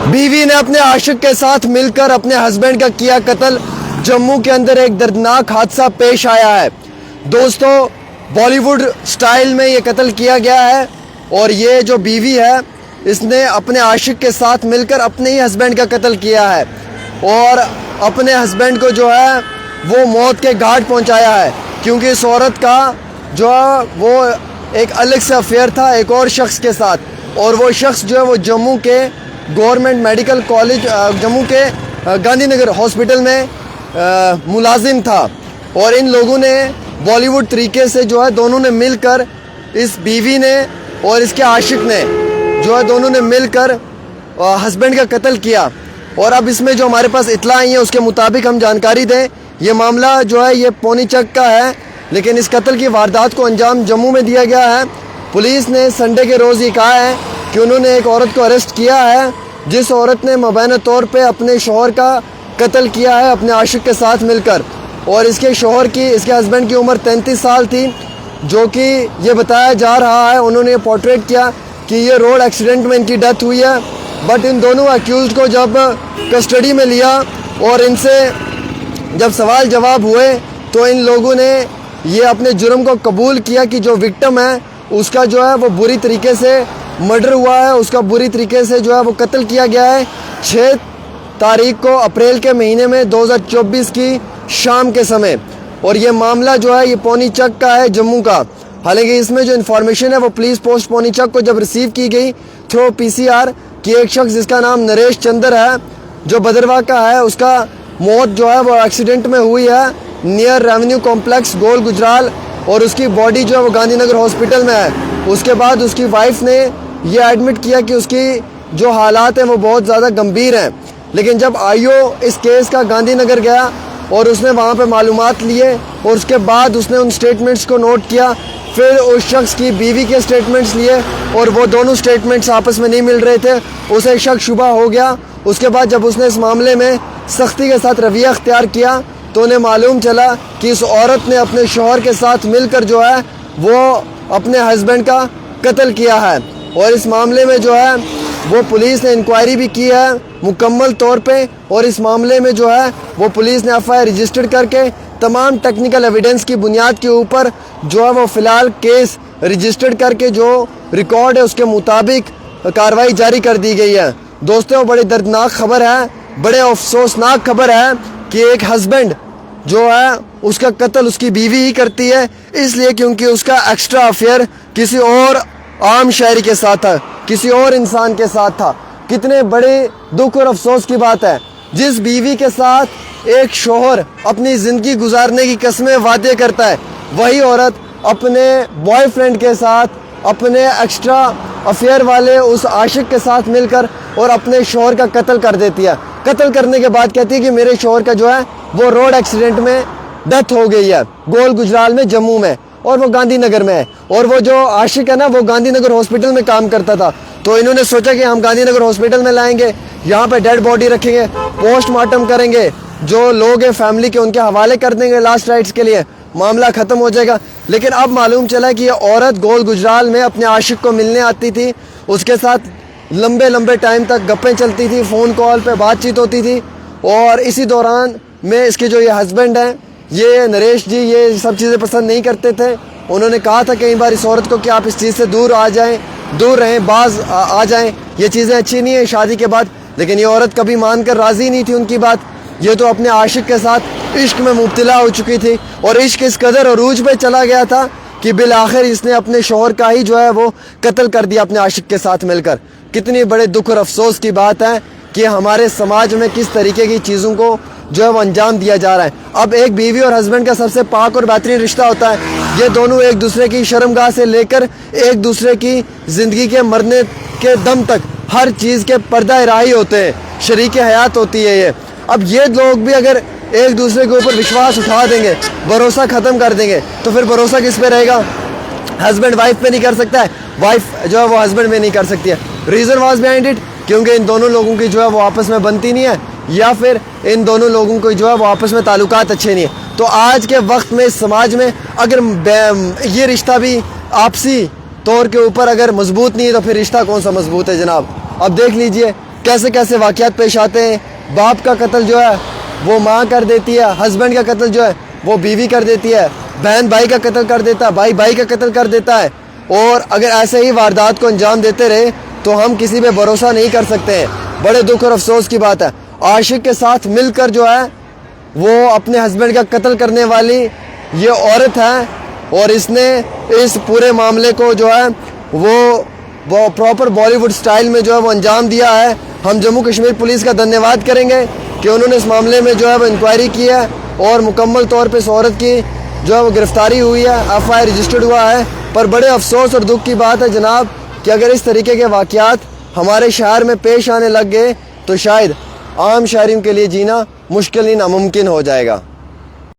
बीवी ने अपने आशिक के साथ मिलकर अपने हस्बैंड का किया कत्ल। जम्मू के अंदर एक दर्दनाक हादसा पेश आया है। दोस्तों, बॉलीवुड स्टाइल में ये कत्ल किया गया है और ये जो बीवी है इसने अपने आशिक के साथ मिलकर अपने ही हस्बैंड का कत्ल किया है और अपने हस्बैंड को जो है वो मौत के घाट पहुंचाया है, क्योंकि इस औरत का जो है वो एक अलग से अफेयर था एक और शख्स के साथ, और वो शख्स जो है वो जम्मू के गवर्नमेंट मेडिकल कॉलेज जम्मू के गांधीनगर हॉस्पिटल में मुलाजिम था। और इन लोगों ने बॉलीवुड तरीके से जो है दोनों ने मिलकर, इस बीवी ने और इसके आशिक ने जो है दोनों ने मिलकर हस्बैंड का कत्ल किया। और अब इसमें जो हमारे पास इत्तला आई है उसके मुताबिक हम जानकारी दें। ये मामला जो है ये पौनी चक का है, लेकिन इस कत्ल की वारदात को अंजाम जम्मू में दिया गया है। पुलिस ने संडे के रोज़ ये कहा है कि उन्होंने एक औरत को अरेस्ट किया है, जिस औरत ने मुबैना तौर पे अपने शौहर का कत्ल किया है अपने आशिक के साथ मिलकर। और इसके हस्बैंड की उम्र 33 साल थी, जो कि ये बताया जा रहा है, उन्होंने पोर्ट्रेट किया कि ये रोड एक्सीडेंट में इनकी डेथ हुई है। बट इन दोनों अक्यूज़्ड को जब कस्टडी में लिया और इनसे जब सवाल जवाब हुए तो इन लोगों ने ये अपने जुर्म को कबूल किया कि जो विक्टिम है उसका जो है वो बुरी तरीके से मर्डर हुआ है, उसका बुरी तरीके से जो है वो कत्ल किया गया है 6 तारीख को अप्रैल के महीने में 2024 की शाम के समय। और ये मामला जो है ये पौनी चक का है, जम्मू का। हालांकि इसमें जो इन्फॉर्मेशन है वो पुलिस पोस्ट पौनी चक को जब रिसीव की गई थ्रू PCR कि एक शख्स जिसका नाम नरेश चंद्र है जो बदरवा का है, उसका मौत जो है वो एक्सीडेंट में हुई है नियर रेवेन्यू कॉम्प्लेक्स गोल गुजराल, और उसकी बॉडी जो है वो गांधीनगर हॉस्पिटल में है। उसके बाद उसकी वाइफ ने ये एडमिट किया कि उसकी जो हालात हैं वो बहुत ज़्यादा गंभीर हैं। लेकिन जब IO इस केस का गांधीनगर गया और उसने वहाँ पे मालूमात लिए और उसके बाद उसने उन स्टेटमेंट्स को नोट किया, फिर उस शख्स की बीवी के स्टेटमेंट्स लिए और वो दोनों स्टेटमेंट्स आपस में नहीं मिल रहे थे, उसे शक शुबा हो गया। उसके बाद जब उसने इस मामले में सख्ती के साथ रवैया अख्तियार किया तो उन्हें मालूम चला कि इस औरत ने अपने शौहर के साथ मिलकर जो है वो अपने हस्बैंड का कत्ल किया है। और इस मामले में जो है वो पुलिस ने इंक्वायरी भी की है मुकम्मल तौर पे, और इस मामले में जो है वो पुलिस ने FIR रजिस्टर्ड करके तमाम टेक्निकल एविडेंस की बुनियाद के ऊपर जो है वो फ़िलहाल केस रजिस्टर्ड करके जो रिकॉर्ड है उसके मुताबिक कार्रवाई जारी कर दी गई है। दोस्तों, बड़ी दर्दनाक खबर है, बड़े अफसोसनाक खबर है कि एक हस्बैंड जो है उसका कत्ल उसकी बीवी ही करती है, इसलिए क्योंकि उसका एक्स्ट्रा अफेयर किसी और आम शहरी के साथ था, किसी और इंसान के साथ था। कितने बड़े दुख और अफसोस की बात है। जिस बीवी के साथ एक शौहर अपनी ज़िंदगी गुजारने की कस्में वादे करता है, वही औरत अपने बॉयफ्रेंड के साथ अपने एक्स्ट्रा अफेयर वाले उस आशिक के साथ मिलकर और अपने शौहर का कत्ल कर देती है। कत्ल करने के बाद कहती है कि मेरे शौहर का जो है वो रोड एक्सीडेंट में डेथ हो गई है गोल गुजराल में जम्मू में, और वो गांधीनगर में है। और वो जो आशिक है ना वो गांधीनगर हॉस्पिटल में काम करता था। तो इन्होंने सोचा कि हम गांधीनगर हॉस्पिटल में लाएंगे, यहाँ पे डेड बॉडी रखेंगे, पोस्टमार्टम करेंगे, जो लोग हैं फैमिली के उनके हवाले कर देंगे लास्ट राइट्स के लिए, मामला ख़त्म हो जाएगा। लेकिन अब मालूम चला कि ये औरत गोल गुजराल में अपने आशिक को मिलने आती थी, उसके साथ लंबे लंबे टाइम तक गप्पें चलती थी, फ़ोन कॉल पे बातचीत होती थी। और इसी दौरान में इसके जो ये हस्बैंड हैं ये नरेश जी ये सब चीज़ें पसंद नहीं करते थे। उन्होंने कहा था कई बार इस औरत को कि आप इस चीज़ से दूर आ जाएं, दूर रहें, बाज आ जाएं, ये चीज़ें अच्छी नहीं है शादी के बाद। लेकिन ये औरत कभी मानकर राज़ी नहीं थी उनकी बात। ये तो अपने आशिक के साथ इश्क में मुब्तला हो चुकी थी और इश्क इस कदर अरूज पे चला गया था कि बिल आखिर इसने अपने शौहर का ही जो है वो कत्ल कर दिया अपने आशिक के साथ मिलकर। कितनी बड़े दुख और अफसोस की बात है कि हमारे समाज में किस तरीके की चीज़ों को जो है वो अंजाम दिया जा रहा है। अब एक बीवी और हस्बैंड का सबसे पाक और बेहतरीन रिश्ता होता है, ये दोनों एक दूसरे की शर्मगाह से लेकर एक दूसरे की ज़िंदगी के मरने के दम तक हर चीज़ के पर्दा राही होते हैं, शरीक हयात होती है ये। अब ये लोग भी अगर एक दूसरे के ऊपर विश्वास उठा देंगे, भरोसा ख़त्म कर देंगे, तो फिर भरोसा किस पे रहेगा? हस्बैंड वाइफ पे नहीं कर सकता है, वाइफ जो है वो हस्बैंड पे नहीं कर सकती है। रीज़न वाज बिहाइंड इट, क्योंकि इन दोनों लोगों की जो है वो आपस में बनती नहीं है, या फिर इन दोनों लोगों को जो है वो आपस में ताल्लुकात अच्छे नहीं है। तो आज के वक्त में समाज में अगर ये रिश्ता भी आपसी तौर के ऊपर अगर मजबूत नहीं है तो फिर रिश्ता कौन सा मजबूत है जनाब? अब देख लीजिए कैसे कैसे वाक़यात पेश आते हैं। बाप का कत्ल जो है वो माँ कर देती है, हस्बैंड का कत्ल जो है वो बीवी कर देती है, बहन भाई का कत्ल कर देता है, भाई भाई का कत्ल कर देता है। और अगर ऐसे ही वारदात को अंजाम देते रहे तो हम किसी पे भरोसा नहीं कर सकते हैं। बड़े दुख और अफसोस की बात है, आशिक के साथ मिलकर जो है वो अपने हस्बैंड का कत्ल करने वाली ये औरत है, और इसने इस पूरे मामले को जो है वो प्रॉपर बॉलीवुड स्टाइल में जो है वो अंजाम दिया है। हम जम्मू कश्मीर पुलिस का धन्यवाद करेंगे कि उन्होंने इस मामले में जो है वो इंक्वायरी की है और मुकम्मल तौर पे इस औरत की जो है वो गिरफ्तारी हुई है, एफआईआर रजिस्टर्ड हुआ है। पर बड़े अफसोस और दुख की बात है जनाब कि अगर इस तरीके के वाक़यात हमारे शहर में पेश आने लग गए तो शायद आम शहरियों के लिए जीना मुश्किल ही नामुमकिन हो जाएगा।